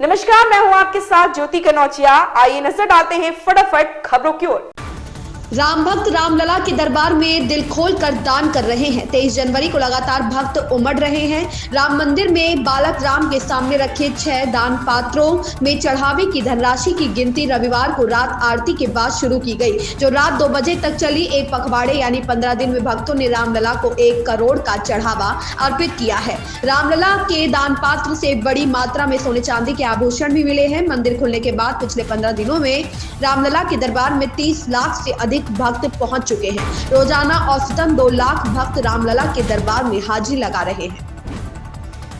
नमस्कार, मैं हूं आपके साथ ज्योति कनौजिया। आइए नजर डालते हैं फटाफट खबरों की ओर। राम भक्त रामलला के दरबार में दिल खोल कर दान कर रहे हैं। 23 जनवरी को लगातार भक्त उमड़ रहे हैं। राम मंदिर में बालक राम के सामने रखे 6 दान पात्रों में चढ़ावे की धनराशि की गिनती रविवार को रात आरती के बाद शुरू की गई, जो रात 2 बजे तक चली। एक पखवाड़े यानी 15 दिन में भक्तों ने रामलला को 1 करोड़ का चढ़ावा अर्पित किया है। रामलला के दान पात्र से बड़ी मात्रा में सोने चांदी के आभूषण भी मिले हैं। मंदिर खुलने के बाद पिछले 15 दिनों में रामलला के दरबार में 30 लाख से अधिक भक्त पहुंच चुके हैं। रोजाना औसतन 2 लाख भक्त रामलला के दरबार में हाजिरी लगा रहे हैं।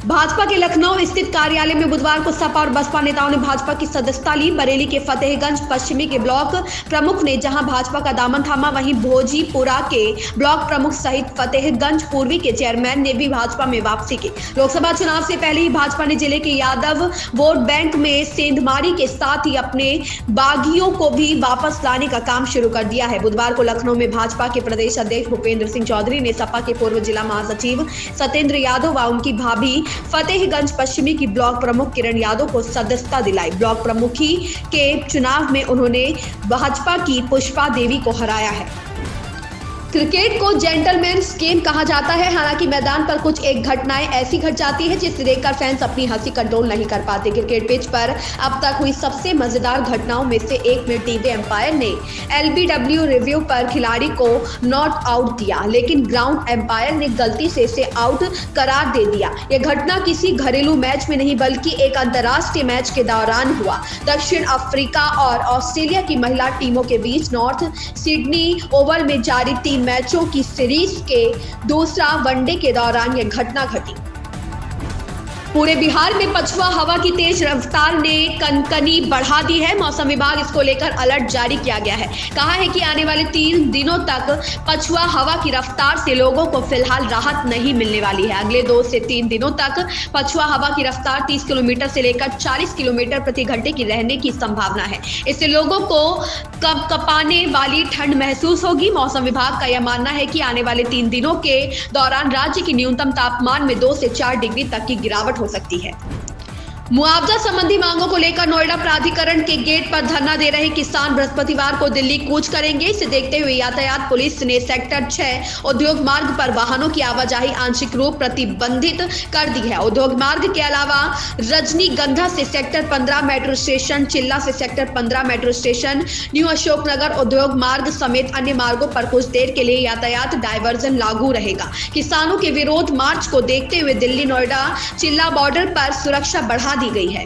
भाजपा के लखनऊ स्थित कार्यालय में बुधवार को सपा और बसपा नेताओं ने भाजपा की सदस्यता ली। बरेली के फतेहगंज पश्चिमी के ब्लॉक प्रमुख ने जहां भाजपा का दामन थामा, वहीं भोजीपुरा के ब्लॉक प्रमुख सहित फतेहगंज पूर्वी के चेयरमैन ने भी भाजपा में वापसी की। लोकसभा चुनाव से पहले ही भाजपा ने जिले के यादव वोट बैंक में सेंधमारी के साथ ही अपने बागियों को भी वापस लाने का काम शुरू कर दिया है। बुधवार को लखनऊ में भाजपा के प्रदेश अध्यक्ष भूपेंद्र सिंह चौधरी ने सपा के पूर्व जिला महासचिव सत्येंद्र यादव व उनकी भाभी फतेहगंज पश्चिमी की ब्लॉक प्रमुख किरण यादव को सदस्यता दिलाई। ब्लॉक प्रमुखी के चुनाव में उन्होंने भाजपा की पुष्पा देवी को हराया है। क्रिकेट को जेंटलमैन्स गेम कहा जाता है। हालांकि मैदान पर कुछ एक घटनाएं ऐसी घट जाती है जिसे देखकर फैंस अपनी हंसी कंट्रोल नहीं कर पाते। क्रिकेट पिच पर अब तक हुई सबसे मजेदार घटनाओं में से एक में टीवी एम्पायर ने LBW रिव्यू पर खिलाड़ी को नॉट आउट दिया, लेकिन ग्राउंड एम्पायर ने गलती से इसे आउट करार दे दिया। यह घटना किसी घरेलू मैच में नहीं बल्कि एक अंतर्राष्ट्रीय मैच के दौरान हुआ। दक्षिण अफ्रीका और ऑस्ट्रेलिया की महिला टीमों के बीच नॉर्थ सिडनी ओवल में जारी 3 मैचों की सीरीज के दूसरा वनडे के दौरान यह घटना घटी। पूरे बिहार में पछुआ हवा की तेज रफ्तार ने कनकनी बढ़ा दी है। मौसम विभाग इसको लेकर अलर्ट जारी किया गया है। कहा है कि आने वाले 3 दिनों तक पछुआ हवा की रफ्तार से लोगों को फिलहाल राहत नहीं मिलने वाली है। अगले 2 से 3 दिनों तक पछुआ हवा की रफ्तार 30 किलोमीटर से लेकर 40 किलोमीटर प्रति घंटे की रहने की संभावना है। इससे लोगों को कपकपाने वाली ठंड महसूस होगी। मौसम विभाग का यह मानना है कि आने वाले 3 दिनों के दौरान राज्य की न्यूनतम तापमान में 2 से 4 डिग्री तक की गिरावट हो सकती है। मुआवजा संबंधी मांगों को लेकर नोएडा प्राधिकरण के गेट पर धरना दे रहे किसान बृहस्पतिवार को दिल्ली कूच करेंगे। इसे देखते हुए यातायात पुलिस ने सेक्टर 6 उद्योग मार्ग पर वाहनों की आवाजाही आंशिक रूप प्रतिबंधित कर दी है। उद्योग मार्ग के अलावा रजनीगंधा से सेक्टर 15 मेट्रो स्टेशन, चिल्ला से sector 15 metro station, new Ashoknagar उद्योग मार्ग समेत अन्य मार्गों पर कुछ देर के लिए यातायात डायवर्जन लागू रहेगा। किसानों के विरोध मार्च को देखते हुए दिल्ली नोएडा चिल्ला बॉर्डर पर सुरक्षा बढ़ा दी गई है।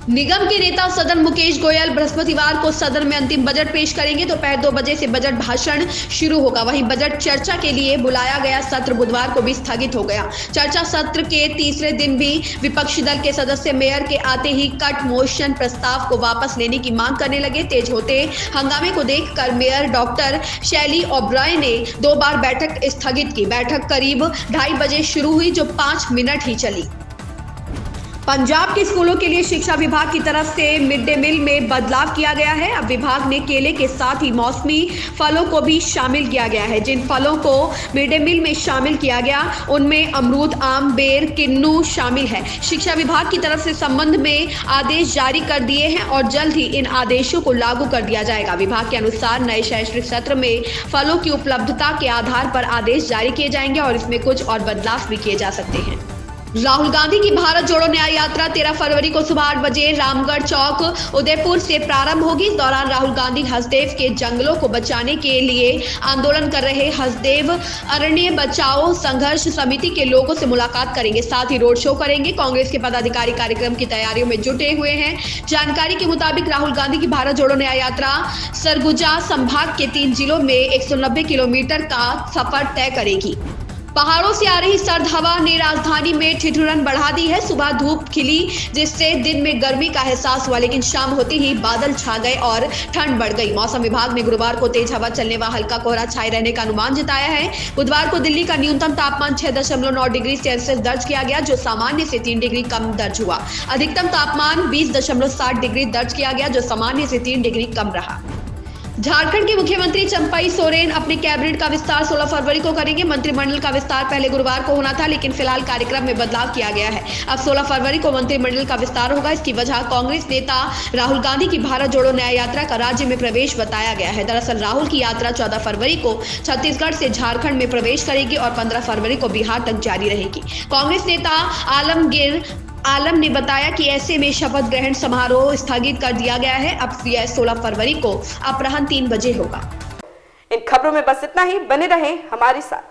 निगम के नेता सदन मुकेश गोयल बृहस्पतिवार को सदन में अंतिम बजट पेश करेंगे। दोपहर 2 बजे से बजट भाषण शुरू होगा। वहीं बजट चर्चा के लिए बुलाया गया सत्र बुधवार को भी स्थगित हो गया। चर्चा सत्र के तीसरे दिन भी विपक्षी दल के सदस्य मेयर के आते ही कट मोशन प्रस्ताव को वापस लेने की मांग करने लगे। तेज होते हंगामे को देखकर मेयर डॉक्टर शैली ओब्राय ने 2 बार बैठक स्थगित की। बैठक करीब 2:30 बजे शुरू हुई, जो 5 मिनट ही चली। पंजाब के स्कूलों के लिए शिक्षा विभाग की तरफ से मिड डे मील में बदलाव किया गया है। अब विभाग ने केले के साथ ही मौसमी फलों को भी शामिल किया गया है। जिन फलों को मिड डे मील में शामिल किया गया उनमें अमरूद, आम, बेर, किन्नू शामिल है। शिक्षा विभाग की तरफ से संबंध में आदेश जारी कर दिए हैं और जल्द ही इन आदेशों को लागू कर दिया जाएगा। विभाग के अनुसार नए शैक्षणिक सत्र में फलों की उपलब्धता के आधार पर आदेश जारी किए जाएंगे और इसमें कुछ और बदलाव भी किए जा सकते हैं। राहुल गांधी की भारत जोड़ो न्याय यात्रा 13 फरवरी को सुबह 8 बजे रामगढ़ चौक उदयपुर से प्रारंभ होगी। इस दौरान राहुल गांधी हसदेव के जंगलों को बचाने के लिए आंदोलन कर रहे हसदेव अरण्य बचाओ संघर्ष समिति के लोगों से मुलाकात करेंगे। साथ ही रोड शो करेंगे। कांग्रेस के पदाधिकारी कार्यक्रम की तैयारियों में जुटे हुए हैं। जानकारी के मुताबिक राहुल गांधी की भारत जोड़ो न्याय यात्रा सरगुजा संभाग के 3 जिलों में 190 किलोमीटर का सफर तय करेगी। पहाड़ों से आ रही सर्द हवा ने राजधानी में ठिठुरन बढ़ा दी है। सुबह धूप खिली जिससे दिन में गर्मी का एहसास हुआ, लेकिन शाम होते ही बादल छा गए और ठंड बढ़ गई। मौसम विभाग ने गुरुवार को तेज हवा चलने व हल्का कोहरा छाए रहने का अनुमान जताया है। बुधवार को दिल्ली का न्यूनतम तापमान 6.9 डिग्री सेल्सियस दर्ज किया गया, जो सामान्य से 3 डिग्री कम दर्ज हुआ। अधिकतम तापमान 20.7 डिग्री दर्ज किया गया, जो सामान्य से 3 डिग्री कम रहा। झारखंड के मुख्यमंत्री चंपाई सोरेन अपने कैबिनेट का विस्तार 16 फरवरी को करेंगे। मंत्रिमंडल का विस्तार पहले गुरुवार को होना था, लेकिन फिलहाल कार्यक्रम में बदलाव किया गया है। अब 16 फरवरी को मंत्रिमंडल का विस्तार होगा। इसकी वजह कांग्रेस नेता राहुल गांधी की भारत जोड़ो न्याय यात्रा का राज्य में प्रवेश बताया गया है। दरअसल राहुल की यात्रा 14 फरवरी को छत्तीसगढ़ से झारखंड में प्रवेश करेगी और 15 फरवरी को बिहार तक जारी रहेगी। कांग्रेस नेता आलमगीर आलम ने बताया कि ऐसे में शपथ ग्रहण समारोह स्थगित कर दिया गया है। अब यह 16 फरवरी को अपराह्न 3 बजे होगा। इन खबरों में बस इतना ही। बने रहें हमारे साथ।